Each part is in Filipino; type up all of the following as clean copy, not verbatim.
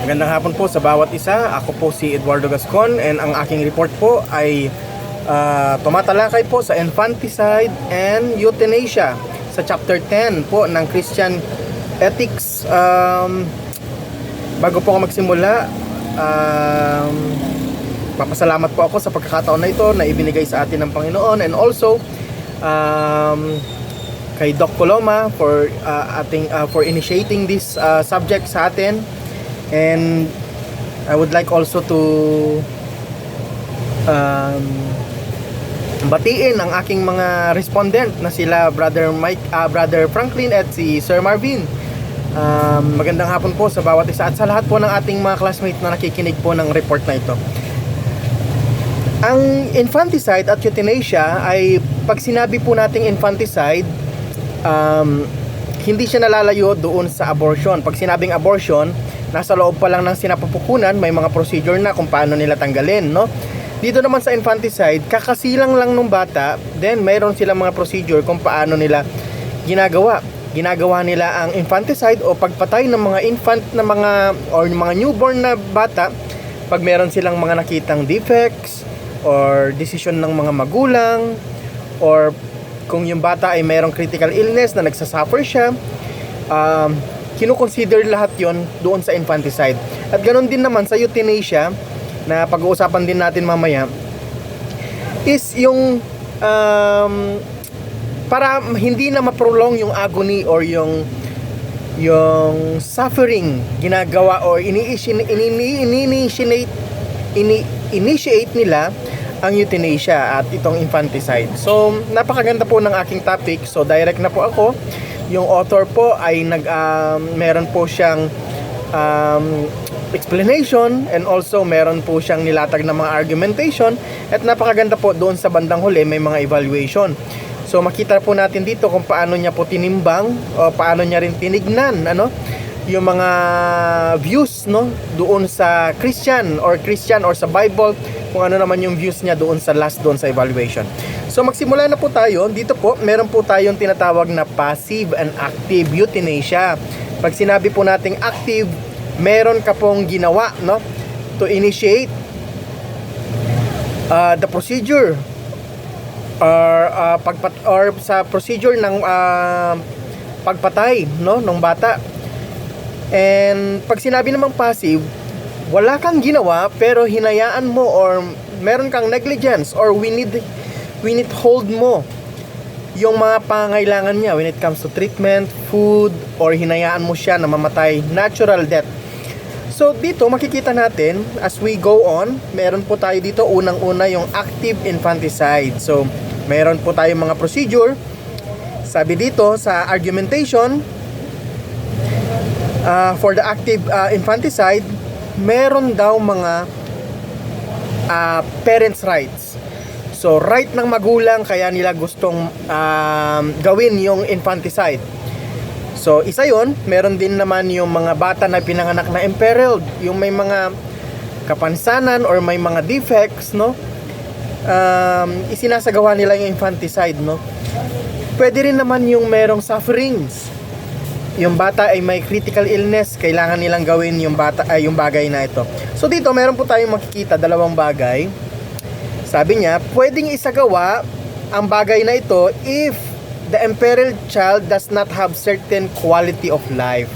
Magandang hapon po sa bawat isa. Ako po si Eduardo Gascon and ang aking report po ay tumatalakay po sa infanticide and euthanasia sa chapter 10 po ng Christian Ethics. Bago po ako magsimula, papasalamat po ako sa pagkakataon na ito na ibinigay sa atin ng Panginoon, and also kay Doc Coloma for for initiating this subject sa atin. And I would like also to batiin ang aking mga respondent na sila Brother Franklin at si Sir Marvin. Magandang hapon po sa bawat isa at sa lahat po ng ating mga classmates na nakikinig po ng report na ito. Ang infanticide at euthanasia ay, pag sinabi po nating infanticide, hindi siya nalalayo doon sa abortion. Pag sinabing abortion, nasa loob pa lang ng sinapupukunan, may mga procedure na kung paano nila tanggalin, no? Dito naman sa infanticide, kakasilang lang nung bata, then mayroon silang mga procedure kung paano nila ginagawa nila ang infanticide o pagpatay ng mga infant na mga newborn na bata pag meron silang mga nakitang defects or decision ng mga magulang, or kung yung bata ay mayroong critical illness na nagsasuffer siya, kino-consider lahat yon doon sa infanticide. At ganoon din naman sa euthanasia, na pag-uusapan din natin mamaya, is yung para hindi na ma-prolong yung agony or yung suffering ginagawa or initiate nila ang euthanasia at itong infanticide. So napakaganda po ng aking topic, so direct na po ako. Yung author po ay meron po siyang explanation, and also meron po siyang nilatag na mga argumentation, at napakaganda po doon sa bandang huli may mga evaluation. So makita po natin dito kung paano niya po tinimbang o paano niya rin tinignan yung mga views doon sa Christian or sa Bible, kung ano naman yung views niya doon sa evaluation. So magsimula na po tayo. Dito po, meron po tayong tinatawag na passive and active euthanasia. Pag sinabi po nating active, meron ka pong ginawa to initiate the procedure or sa procedure ng pagpatay ng bata. And pag sinabi namang passive, wala kang ginawa pero hinayaan mo, or meron kang negligence or withhold mo yung mga pangailangan niya when it comes to treatment, food, or hinayaan mo siya na mamatay, natural death. So dito makikita natin as we go on, meron po tayo dito unang-una yung active infanticide. So meron po tayong mga procedure. Sabi dito sa argumentation, for the active infanticide, meron daw mga parents' rights. So right ng magulang, kaya nila gustong gawin yung infanticide. So isa yon. Meron din naman yung mga bata na pinanganak na imperiled, yung may mga kapansanan or may mga defects, isinasagawa nila yung infanticide, Pwede rin naman yung merong sufferings, yung bata ay may critical illness, kailangan nilang gawin yung bagay na ito. So dito meron po tayong makikita dalawang bagay. Sabi niya, pwedeng isagawa ang bagay na ito if the imperiled child does not have certain quality of life.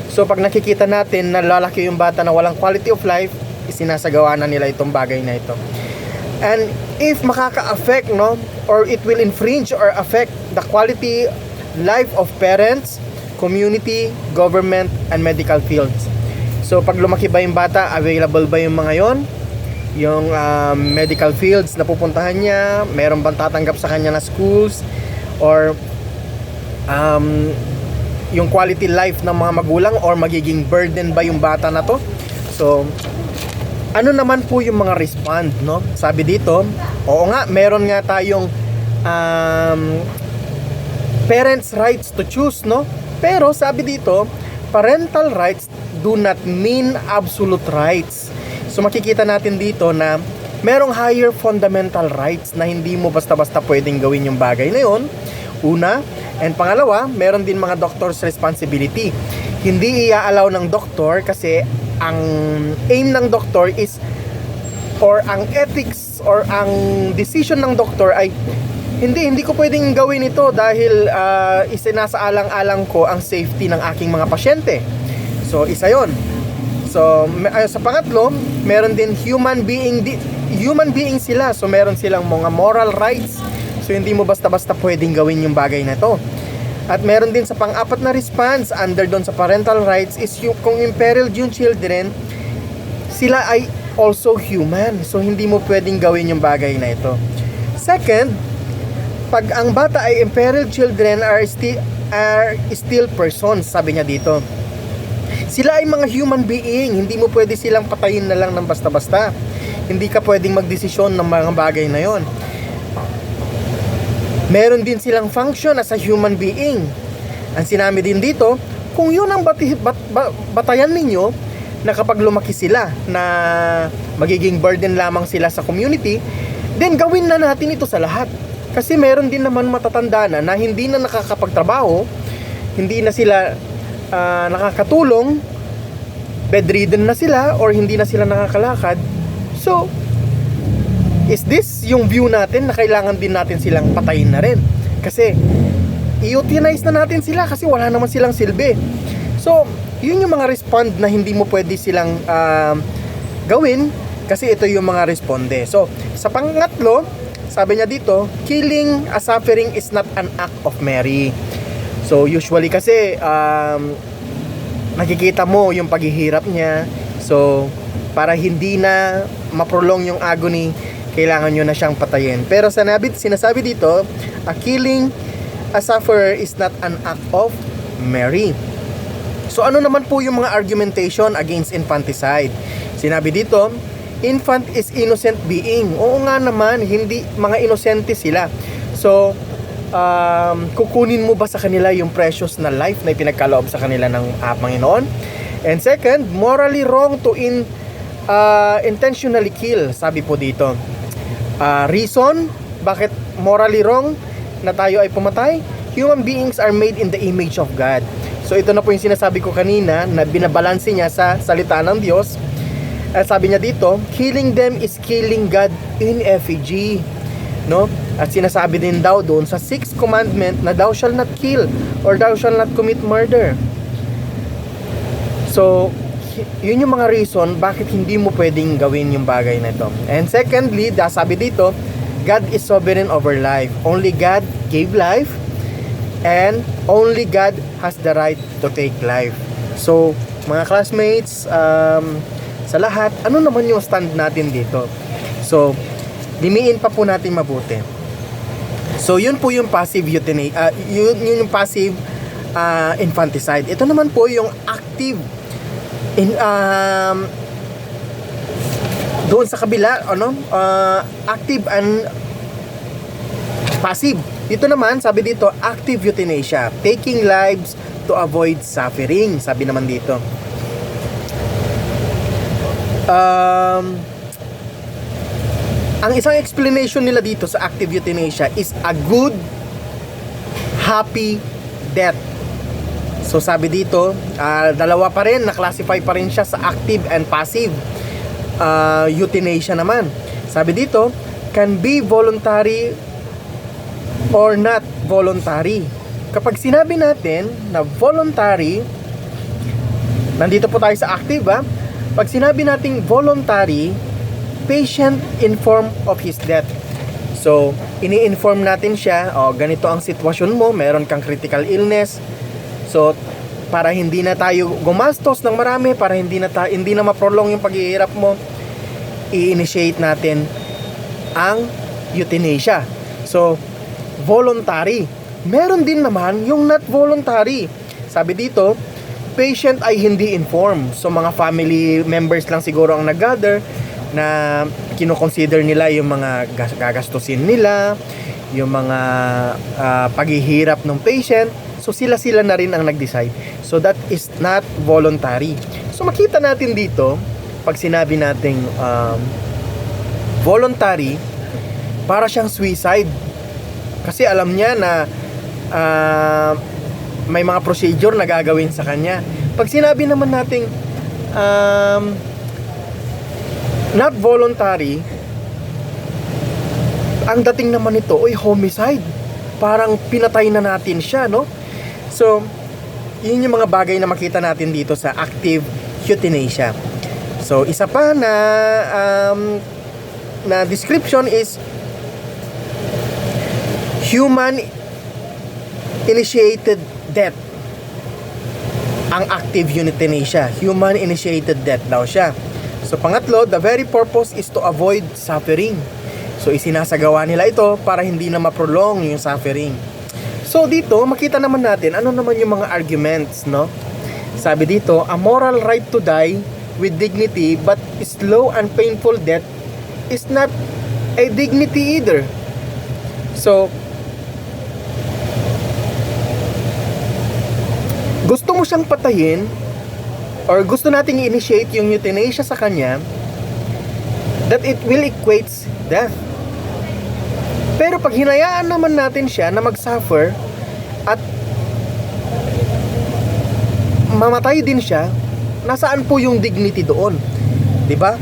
So pag nakikita natin na lalaki yung bata na walang quality of life, isinasagawa na nila itong bagay na ito. And if makaka-affect or it will infringe or affect the quality life of parents, community, government, and medical fields. So pag lumaki ba yung bata, available ba yung mga yon? Yung medical fields na pupuntahan niya, meron bang tatanggap sa kanya na schools, or yung quality life ng mga magulang, or magiging burden ba yung bata na to? So ano naman po yung mga respond, Sabi dito, oo nga, meron nga tayong parents' rights to choose, Pero sabi dito, parental rights do not mean absolute rights. So makikita natin dito na merong higher fundamental rights na hindi mo basta-basta pwedeng gawin yung bagay na yon. Una, and pangalawa, meron din mga doctor's responsibility. hindi i-allow ng doktor kasi ang aim ng doktor is, or ang ethics or ang decision ng doktor ay hindi ko pwedeng gawin ito dahil isinasaalang-alang ko ang safety ng aking mga pasyente. So isa yon. So sa pangatlo, meron din human being sila. So meron silang mga moral rights. So hindi mo basta-basta pwedeng gawin yung bagay na to. At meron din sa pang-apat na response under doon sa parental rights is yung kung imperiled yung children, sila ay also human. So hindi mo pwedeng gawin yung bagay na ito. Second, pag ang bata ay imperiled children are still persons, sabi niya dito. Sila ay mga human being, hindi mo pwede silang patayin na lang ng basta-basta. Hindi ka pwedeng magdesisyon ng mga bagay na yon. Meron din silang function as a human being. Ang sinabi din dito, kung yun ang batayan ninyo, na kapag lumaki sila, na magiging burden lamang sila sa community, then gawin na natin ito sa lahat. Kasi meron din naman matatanda na hindi na nakakapagtrabaho, hindi na sila nakakatulong, bedridden na sila, or hindi na sila nakakalakad. So, is this yung view natin na kailangan din natin silang patayin na rin? Kasi i-euthanize na natin sila kasi wala naman silang silbi. So, yun yung mga respond na hindi mo pwede silang gawin kasi ito yung mga responde. So, sa pangatlo, sabi niya dito, killing a suffering is not an act of mercy. So, usually kasi nakikita mo yung paghihirap niya. So, para hindi na maprolong yung agony, kailangan nyo na siyang patayin. Pero sinasabi dito, a killing a sufferer is not an act of mercy. So ano naman po yung mga argumentation against infanticide? Sinabi dito, infant is innocent being. Oo nga naman, hindi mga inosente sila. So kukunin mo ba sa kanila yung precious na life na ipinagkaloob sa kanila ng Panginoon? And second, morally wrong to intentionally kill. Sabi po dito, reason bakit morally wrong na tayo ay pumatay? Human beings are made in the image of God. So ito na po yung sinasabi ko kanina na binabalanse niya sa salita ng Diyos. At sabi niya dito, killing them is killing God in effigy, no? At sinasabi din daw doon sa 6th commandment na thou shall not kill or thou shall not commit murder. So yun yung mga reason bakit hindi mo pwedeng gawin yung bagay na ito. And secondly, sabi dito, God is sovereign over life. Only God gave life and only God has the right to take life. So, mga classmates, sa lahat, ano naman yung stand natin dito? So, limiin pa po natin mabuti. So, yun po yung passive euthanasia, yun yung passive infanticide. Ito naman po yung active doon sa kabila, active and passive. Dito naman, sabi dito, active euthanasia, taking lives to avoid suffering. Sabi naman dito. Ang isang explanation nila dito sa active euthanasia is a good, happy death. So sabi dito, dalawa pa rin, na-classify pa rin siya sa active and passive euthanasia naman. Sabi dito, can be voluntary or not voluntary. Kapag sinabi natin na voluntary, nandito po tayo sa active Pag sinabi nating voluntary, patient informed of his death. So, ini-inform natin siya, ganito ang sitwasyon mo, meron kang critical illness. So, para hindi na tayo gumastos ng marami, para hindi na ma-prolong yung paghihirap mo, i-initiate natin ang euthanasia. So, voluntary. Meron din naman yung not voluntary. Sabi dito, patient ay hindi informed. So, mga family members lang siguro ang nag-gather na kino-consider nila yung mga gagastusin nila, yung mga paghihirap ng patient. So sila na rin ang nag-decide. So that is not voluntary. So makita natin dito, pag sinabi nating voluntary, para siyang suicide. Kasi alam niya na may mga procedure na gagawin sa kanya. Pag sinabi naman nating not voluntary, ang dating naman nito ay homicide. Parang pinatay na natin siya, no? So, yun yung mga bagay na makita natin dito sa active euthanasia. So, isa pa na description is human initiated death. Ang active euthanasia, human initiated death daw siya. So, pangatlo, the very purpose is to avoid suffering. So, isinasagawa nila ito para hindi na ma-prolong yung suffering. So, dito, makita naman natin ano naman yung mga arguments, no? Sabi dito, a moral right to die with dignity but slow and painful death is not a dignity either. So, gusto mo siyang patayin or gusto nating i-initiate yung euthanasia sa kanya, that it will equates death. Pero pag hinayaan naman natin siya na mag-suffer at mamatay din siya, nasaan po yung dignity doon? 'Di ba?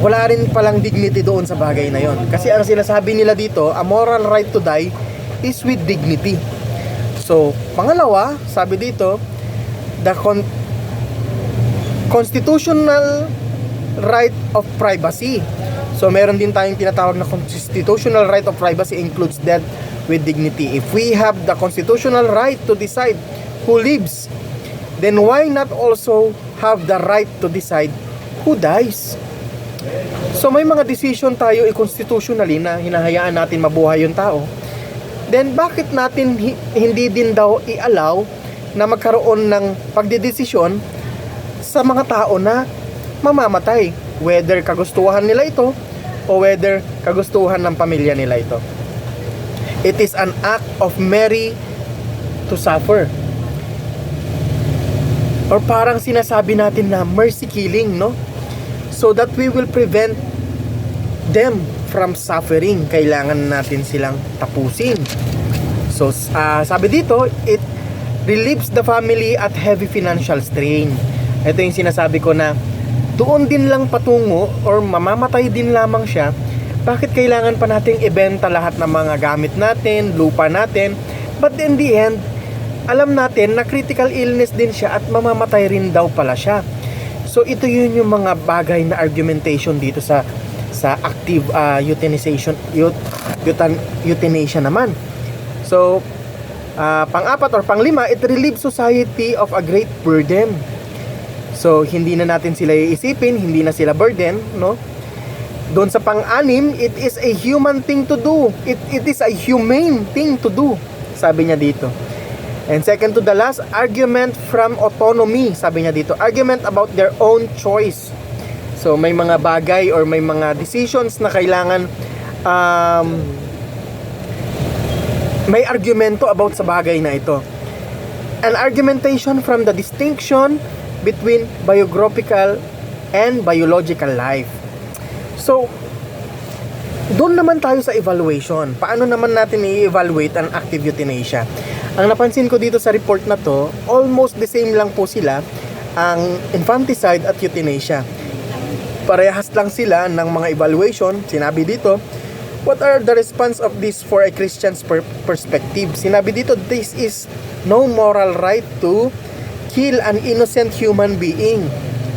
Wala rin palang dignity doon sa bagay na yon. Kasi ang sinasabi nila dito, a moral right to die is with dignity. So, pangalawa, sabi dito, the constitutional right of privacy. So, meron din tayong tinatawag na constitutional right of privacy includes death with dignity. If we have the constitutional right to decide who lives, then why not also have the right to decide who dies? So, may mga decision tayo constitutionally na hinahayaan natin mabuhay yung tao. Then, bakit natin hindi din daw i-allow na magkaroon ng pagdedesisyon sa mga tao na mamamatay? Whether kagustuhan nila ito o whether kagustuhan ng pamilya nila ito. It is an act of mercy to suffer. Or parang sinasabi natin na mercy killing, no? So that we will prevent them from suffering. Kailangan natin silang tapusin. So, sabi dito, it relieves the family at heavy financial strain. Ito yung sinasabi ko na doon din lang patungo or mamamatay din lamang siya. Bakit kailangan pa nating ibenta lahat ng mga gamit natin, lupa natin? But in the end, alam natin na critical illness din siya at mamamatay rin daw pala siya. So ito yun yung mga bagay na argumentation dito sa active euthanasia naman. So pang-apat or pang-lima, it relieves society of a great burden. So, hindi na natin sila iisipin, hindi na sila burden, no? Doon sa pang-anim, it is a human thing to do. It is a humane thing to do, sabi niya dito. And second to the last, argument from autonomy, sabi niya dito. Argument about their own choice. So, may mga bagay or may mga decisions na kailangan may argumento about sa bagay na ito. An argumentation from the distinction between biographical and biological life. So, doon naman tayo sa evaluation. Paano naman natin i-evaluate ang active euthanasia? Ang napansin ko dito sa report na to, almost the same lang po sila, ang infanticide at euthanasia. Parehas lang sila ng mga evaluation. Sinabi dito, what are the response of this for a Christian's perspective? Sinabi dito, this is no moral right to kill an innocent human being.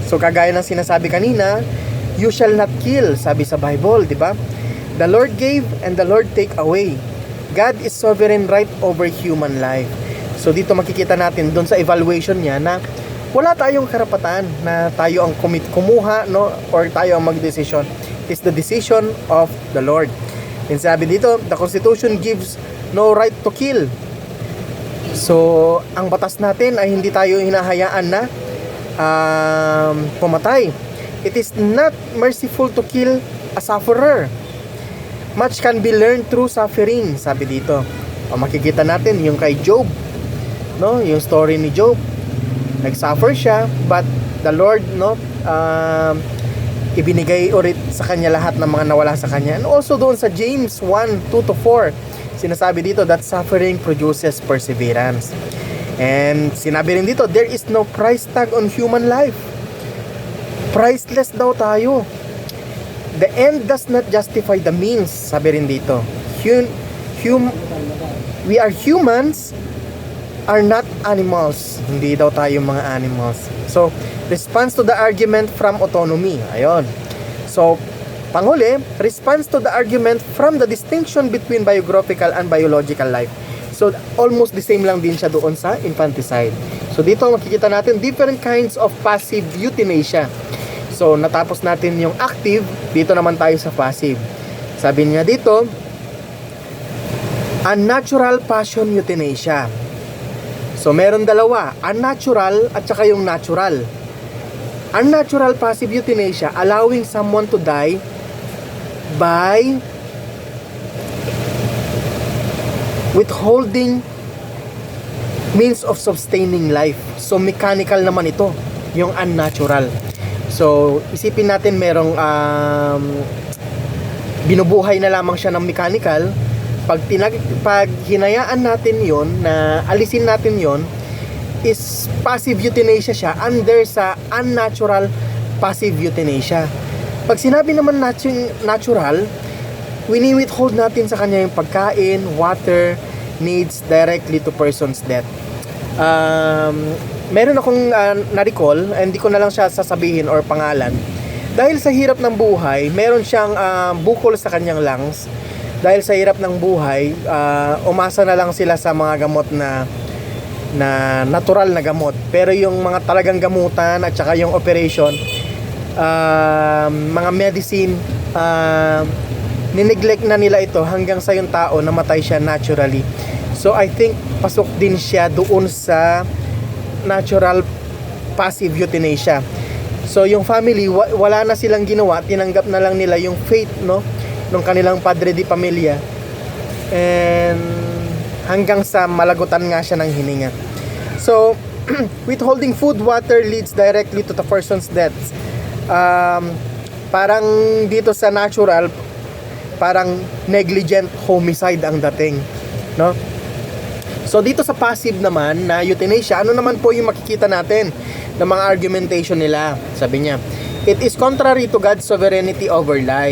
So kagaya ng sinasabi kanina, you shall not kill, sabi sa Bible, di ba? The Lord gave and the Lord take away. God is sovereign right over human life. So dito makikita natin doon sa evaluation niya na wala tayong karapatan na tayo ang kumuha, no, or tayo ang magdesisyon. It's the decision of the Lord. And sabi dito, the Constitution gives no right to kill. So, ang batas natin ay hindi tayo hinahayaan na pumatay. It is not merciful to kill a sufferer. Much can be learned through suffering, sabi dito. O makikita natin yung kay Job, no, yung story ni Job. Nag-suffer siya, but the Lord, no, ibinigay ulit sa kanya lahat ng mga nawala sa kanya. And also doon sa James 1:2-4, sinasabi dito that suffering produces perseverance. And sinabi rin dito, there is no price tag on human life. Priceless daw tayo. The end does not justify the means, sabi rin dito. We are humans, are not animals. Hindi daw tayo mga animals. So, response to the argument from autonomy. Ayon. So, panghuli, response to the argument from the distinction between biographical and biological life. So, almost the same lang din siya doon sa infanticide. So, dito makikita natin different kinds of passive euthanasia. So, natapos natin yung active, dito naman tayo sa passive. Sabi niya dito, unnatural passion euthanasia. So, meron dalawa, unnatural at saka yung natural. Unnatural passive euthanasia, allowing someone to die by withholding means of sustaining life. So, mechanical naman ito, yung unnatural. So, isipin natin merong binubuhay na lamang siya ng mechanical. Pag hinayaan natin yon, na alisin natin yon, is passive euthanasia siya under sa unnatural passive euthanasia. Pag sinabi naman natural, wini-withhold natin sa kanya yung pagkain, water, needs directly to person's death. Meron akong na-recall, hindi ko na lang siya sasabihin or pangalan. Dahil sa hirap ng buhay, meron siyang bukol sa kanyang lungs. Dahil sa hirap ng buhay, umasa na lang sila sa mga gamot na natural na gamot. Pero yung mga talagang gamutan at saka yung operation, mga medicine, nineglect na nila ito hanggang sa yung tao namatay siya naturally. So I think pasok din siya doon sa natural passive euthanasia. So yung family, wala na silang ginawa, tinanggap na lang nila yung fate, no, nung kanilang padre di pamilya, and hanggang sa malagutan nga siya ng hininga. So withholding food, water leads directly to the person's death. Parang dito sa natural, parang negligent homicide ang dating, no? So dito sa passive naman na euthanasia, ano naman po yung makikita natin ng mga argumentation nila? Sabi niya, it is contrary to God's sovereignty over life.